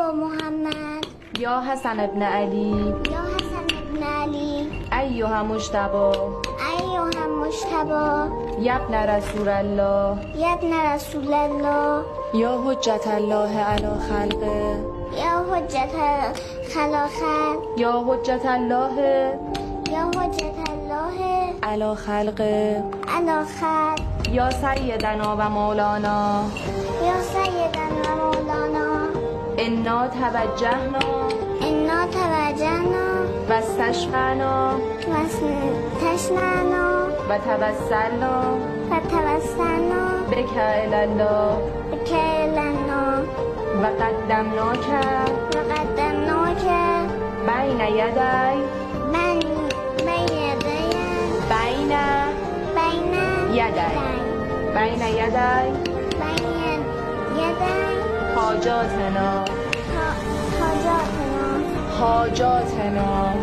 أبا محمد یا حسن ابن علی يا حسن بن علي ایها مجتبی أيها المجتبى یا ابن رسول الله يا ابن رسول الله یا حجت الله علی خلقه يا حجة خلاخل یا حجت الله يا حجة الله علی خلقه على خلق یا سیدنا و مولانا يا سيدنا ومولانا انا توجهنا إنا توجهنا و استشفعنا واستشفعنا و توسلنا فتوسلنا بک الی الله بك إلى الله و قدمناک وقدمناك بین یدی بين يدي بین یدی بین یدی بين يدي حاجاتنا حاجاتنا حاجاتنا